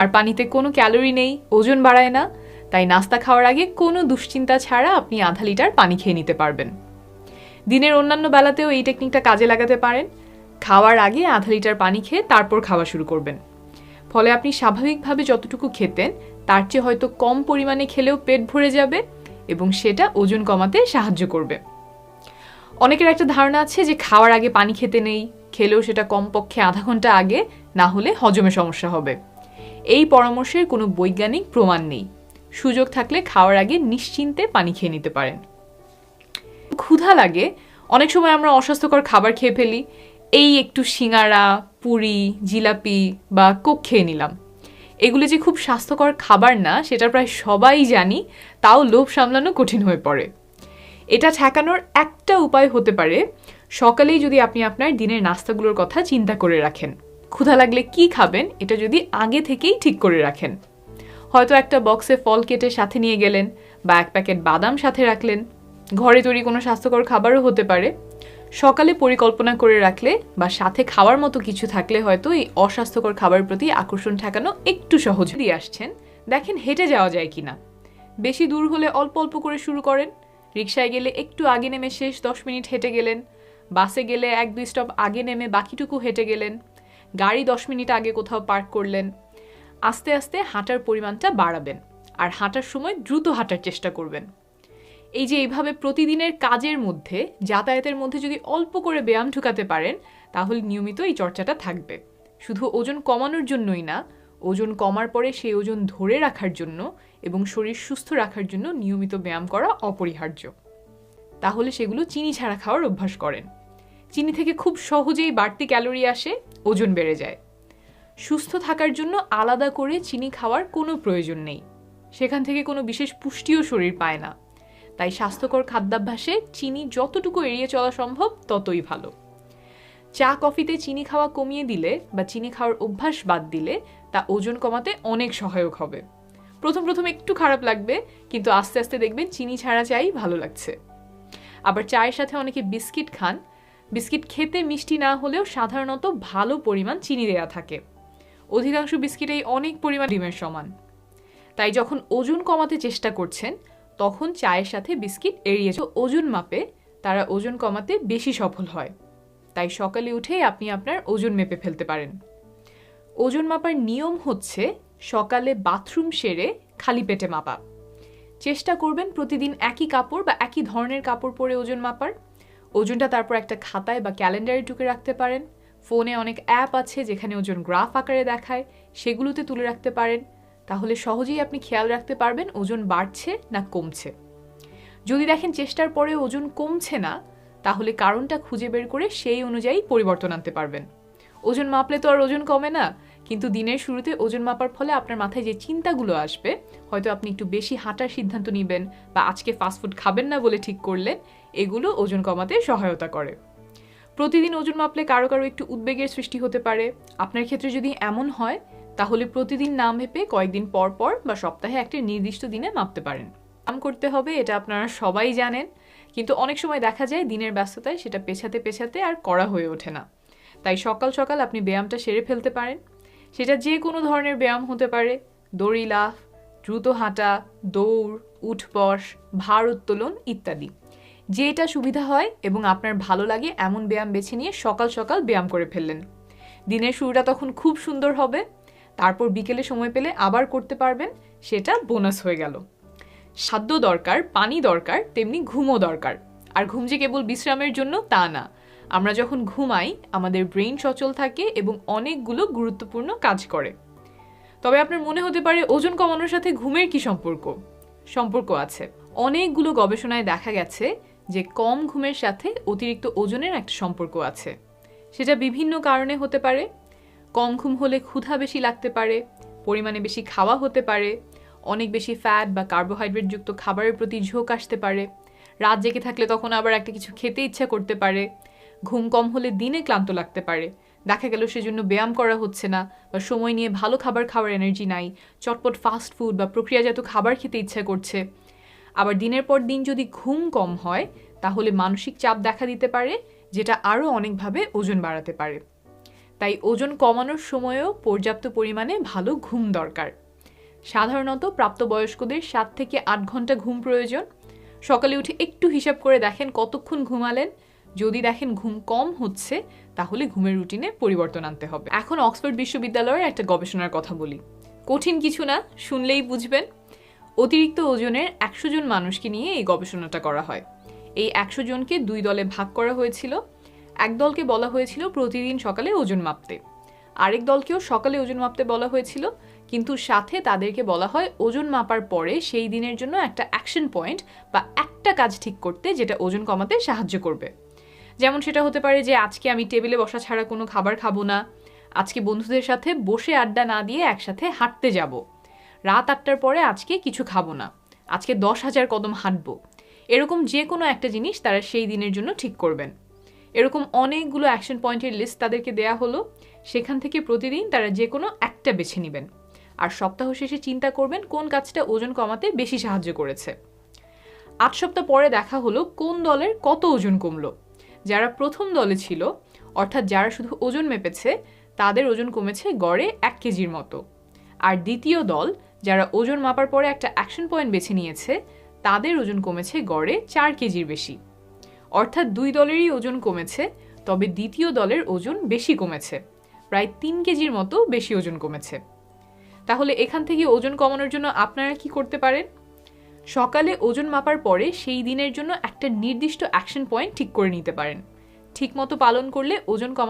আর পানিতে কোনো ক্যালোরি নেই, ওজন বাড়ায় না, তাই নাস্তা খাওয়ার আগে কোনো দুশ্চিন্তা ছাড়া আপনি আধা লিটার পানি খেয়ে নিতে পারবেন। দিনের অন্যান্য বেলাতেও এই টেকনিকটা কাজে লাগাতে পারেন। খাওয়ার আগে আধা লিটার পানি খেয়ে তারপর খাওয়া শুরু করবেন। ফলে আপনি স্বাভাবিকভাবে যতটুকু খেতেন তার চেয়ে হয়তো কম পরিমাণে খেলেও পেট ভরে যাবে এবং সেটা ওজন কমাতে সাহায্য করবে। অনেকের একটা ধারণা আছে যে খাওয়ার আগে পানি খেতে নেই, খেলেও সেটা কমপক্ষে আধা ঘন্টা আগে, না হলে হজমে সমস্যা হবে। এই পরামর্শের কোনো বৈজ্ঞানিক প্রমাণ নেই। সুযোগ থাকলে খাওয়ার আগে নিশ্চিন্তে পানি খেয়ে নিতে পারেন। ক্ষুধা লাগে, অনেক সময় আমরা অস্বাস্থ্যকর খাবার খেয়ে ফেলি। এই একটু সিঙ্গারা, পুরি, জিলাপি বা কোক খেয়ে নিলাম। এগুলো যে খুব স্বাস্থ্যকর খাবার না সেটা প্রায় সবাই জানি, তাও লোভ সামলানো কঠিন হয়ে পড়ে। এটা ঠেকানোর একটা উপায় হতে পারে, সকালেই যদি আপনি আপনার দিনের নাস্তাগুলোর কথা চিন্তা করে রাখেন। ক্ষুধা লাগলে কি খাবেন এটা যদি আগে থেকেই ঠিক করে রাখেন। হয়তো একটা বক্সে ফল কেটে সাথে নিয়ে গেলেন, বা এক প্যাকেট বাদাম সাথে রাখলেন। ঘরে তৈরি কোনো স্বাস্থ্যকর খাবারও হতে পারে। সকালে পরিকল্পনা করে রাখলে বা সাথে খাওয়ার মতো কিছু থাকলে হয়তো এই অস্বাস্থ্যকর খাবারের প্রতি আকর্ষণ ঠেকানো একটু সহজ দিয়ে আসছেন। দেখেন হেঁটে যাওয়া যায় কিনা। বেশি দূর হলে অল্প অল্প করে শুরু করেন। রিকশায় গেলে একটু আগে নেমে শেষ 10 মিনিট হেঁটে গেলেন। বাসে গেলে 1-2 স্টপ আগে নেমে বাকিটুকু হেঁটে গেলেন। গাড়ি 10 মিনিট আগে কোথাও পার্ক করলেন। আস্তে আস্তে হাঁটার পরিমাণটা বাড়াবেন, আর হাঁটার সময় দ্রুত হাঁটার চেষ্টা করবেন। এই যে এইভাবে প্রতিদিনের কাজের মধ্যে, যাতায়াতের মধ্যে যদি অল্প করে ব্যায়াম ঢুকাতে পারেন, তাহলে নিয়মিত এই চর্চাটা থাকবে। শুধু ওজন কমানোর জন্যই না, ওজন কমার পরে সেই ওজন ধরে রাখার জন্য এবং শরীর সুস্থ রাখার জন্য নিয়মিত ব্যায়াম করা অপরিহার্য। তাহলে সেগুলো চিনি ছাড়া খাওয়ার অভ্যাস করেন। চিনি থেকে খুব সহজেই বাড়তি ক্যালোরি আসে, ওজন বেড়ে যায়। সুস্থ থাকার জন্য আলাদা করে চিনি খাওয়ার কোনো প্রয়োজন নেই। সেখান থেকে কোনো বিশেষ পুষ্টিও শরীর পায় না। তাই স্বাস্থ্যকর খাদ্যাভ্যাসে চিনি যতটুকু এড়িয়ে চলা সম্ভব ততই ভালো। চা কফিতে চিনি খাওয়া কমিয়ে দিলে বা চিনি খাওয়ার অভ্যাস বাদ দিলে তা ওজন কমাতে অনেক সহায়ক হবে। প্রথম প্রথম একটু খারাপ লাগবে, কিন্তু আস্তে আস্তে দেখবেন চিনি ছাড়া চাই ভালো লাগছে। আবার চায়ের সাথে অনেকে বিস্কিট খান। বিস্কিট খেতে মিষ্টি না হলেও সাধারণত ভালো পরিমাণ চিনি দেয়া থাকে। অধিকাংশ বিস্কিটেই অনেক পরিমাণ ডিমের সমান। তাই যখন ওজন কমাতে চেষ্টা করছেন তখন চায়ের সাথে বিস্কিট এড়িয়ে ওজন মাপে তারা ওজন কমাতে বেশি সফল হয়। তাই সকালে উঠেই আপনি আপনার ওজন মেপে ফেলতে পারেন। ওজন মাপার নিয়ম হচ্ছে সকালে বাথরুম সেরে খালি পেটে মাপা। চেষ্টা করবেন প্রতিদিন একই কাপড় বা একই ধরনের কাপড় পরে ওজন মাপার। ওজনটা তারপর একটা খাতায় বা ক্যালেন্ডারে টুকে রাখতে পারেন। ফোনে অনেক অ্যাপ আছে যেখানে ওজন গ্রাফ আকারে দেখায়, সেগুলোতে তুলে রাখতে পারেন। তাহলে সহজেই আপনি খেয়াল রাখতে পারবেন ওজন বাড়ছে না কমছে। যদি দেখেন চেষ্টার পরে ওজন কমছে না, তাহলে কারণটা খুঁজে বের করে সেই অনুযায়ী পরিবর্তন আনতে পারবেন। ওজন মাপলে তো আর ওজন কমে না, কিন্তু দিনের শুরুতে ওজন মাপার ফলে আপনার মাথায় যে চিন্তাগুলো আসবে, হয়তো আপনি একটু বেশি হাঁটার সিদ্ধান্ত নেবেন বা আজকে ফাস্টফুড খাবেন না বলে ঠিক করলেন, এগুলো ওজন কমাতে সহায়তা করে। প্রতিদিন ওজন মাপলে কারো কারো একটু উদ্বেগের সৃষ্টি হতে পারে। আপনার ক্ষেত্রে যদি এমন হয়, তাহলে প্রতিদিন না মেপে কয়েকদিন পর পর বা সপ্তাহে একটা নির্দিষ্ট দিনে মাপতে পারেন। ব্যায়াম করতে হবে এটা আপনারা সবাই জানেন, কিন্তু অনেক সময় দেখা যায় দিনের ব্যস্ততায় সেটা পেছাতে পেছাতে আর করা হয়ে ওঠে না। তাই সকাল সকাল আপনি ব্যায়ামটা সেরে ফেলতে পারেন। সেটা যে কোনো ধরনের ব্যায়াম হতে পারে, দড়ি লাফ, দ্রুত হাঁটা, দৌড়, উঠবস, ভার উত্তোলন ইত্যাদি। যেটা সুবিধা হয় এবং আপনার ভালো লাগে এমন ব্যায়াম বেছে নিয়ে সকাল সকাল ব্যায়াম করে ফেললেন। দিনের শুরুটা তখন খুব সুন্দর হবে। তারপর বিকেলে সময় পেলে আবার করতে পারবেন, সেটা বোনাস হয়ে গেল। খাদ্য দরকার, পানি দরকার, তেমনি ঘুমও দরকার। আর ঘুম যে কেবল বিশ্রামের জন্য তা না। আমরা যখন ঘুমাই আমাদের ব্রেইন সচল থাকে এবং অনেকগুলো গুরুত্বপূর্ণ কাজ করে। তবে আপনার মনে হতে পারে ওজন কমানোর সাথে ঘুমের কি সম্পর্ক আছে। অনেকগুলো গবেষণায় দেখা গেছে যে কম ঘুমের সাথে অতিরিক্ত ওজনের একটা সম্পর্ক আছে। সেটা বিভিন্ন কারণে হতে পারে। কম ঘুম হলে ক্ষুধা বেশি লাগতে পারে, পরিমাণে বেশি খাওয়া হতে পারে, অনেক বেশি ফ্যাট বা কার্বোহাইড্রেট যুক্ত খাবারের প্রতি ঝোঁক আসতে পারে, রাত জেগে থাকলে তখন আবার একটা কিছু খেতে ইচ্ছা করতে পারে, ঘুম কম হলে দিনে ক্লান্ত লাগতে পারে, দেখা গেল সেজন্য ব্যায়াম করা হচ্ছে না বা সময় নিয়ে ভালো খাবার খাওয়ার এনার্জি নাই, চটপট ফাস্ট ফুড বা প্রক্রিয়াজাত খাবার খেতে ইচ্ছা করছে। আবার দিনের পর দিন যদি ঘুম কম হয় তাহলে মানসিক চাপ দেখা দিতে পারে, যেটা আরও অনেকভাবে ওজন বাড়াতে পারে। তাই ওজন কমানোর সময়ও পর্যাপ্ত পরিমাণে ভালো ঘুম দরকার। সাধারণত প্রাপ্তবয়স্কদের 7 থেকে 8 ঘন্টা ঘুম প্রয়োজন। সকালে উঠে একটু হিসাব করে দেখেন কতক্ষণ ঘুমালেন। যদি দেখেন ঘুম কম হচ্ছে, তাহলে ঘুমের রুটিনে পরিবর্তন আনতে হবে। এখন অক্সফোর্ড বিশ্ববিদ্যালয়ের একটা গবেষণার কথা বলি। কঠিন কিছু না, শুনলেই বুঝবেন। অতিরিক্ত ওজনের 100 জন মানুষকে নিয়ে এই গবেষণাটা করা হয়। এই 100 জনকে 2 দলে ভাগ করা হয়েছিল। এক দলকে বলা হয়েছিল প্রতিদিন সকালে ওজন মাপতে, আরেক দলকেও সকালে ওজন মাপতে বলা হয়েছিল, কিন্তু সাথে তাদেরকে বলা হয় ওজন মাপার পরে সেই দিনের জন্য একটা অ্যাকশন পয়েন্ট বা একটা কাজ ঠিক করতে, যেটা ওজন কমাতে সাহায্য করবে। যেমন সেটা হতে পারে যে আজকে আমি টেবিলে বসা ছাড়া কোনো খাবার খাবো না, আজকে বন্ধুদের সাথে বসে আড্ডা না দিয়ে একসাথে হাঁটতে যাব, রাত 8টার পরে আজকে কিছু খাবো না, আজকে 10,000 কদম হাঁটবো। এরকম যে কোনো একটা জিনিস তারা সেই দিনের জন্য ঠিক করবেন। এরকম অনেকগুলো অ্যাকশন পয়েন্টের লিস্ট তাদেরকে দেয়া হলো। সেখান থেকে প্রতিদিন তারা যে কোনো একটা বেছে নেবেন, আর সপ্তাহ শেষে চিন্তা করবেন কোন কাজটা ওজন কমাতে বেশি সাহায্য করেছে। 8 সপ্তাহ পরে দেখা হলো কোন দলের কত ওজন কমলো। যারা প্রথম দলে ছিল, অর্থাৎ যারা শুধু ওজন মেপেছে, তাদের ওজন কমেছে গড়ে 1 কেজির মতো। আর দ্বিতীয় দল, যারা ওজন মাপার পরে একটা অ্যাকশন পয়েন্ট বেছে নিয়েছে, তাদের ওজন কমেছে গড়ে 4 কেজির বেশি। অর্থাৎ 2 দলেরই ওজন কমেছে, তবে দ্বিতীয় দলের ওজন বেশি কমেছে, প্রায় 3 কেজির মতো বেশি ওজন কমেছে। তাহলে এখান থেকে ওজন কমানোর জন্য আপনারা কি করতে পারেন? সকালে ওজন মাপার পরে সেই দিনের জন্য একটা নির্দিষ্ট অ্যাকশন পয়েন্ট ঠিক করে নিতে পারেন। ঠিকমতো পালন করলে ওজন কমানো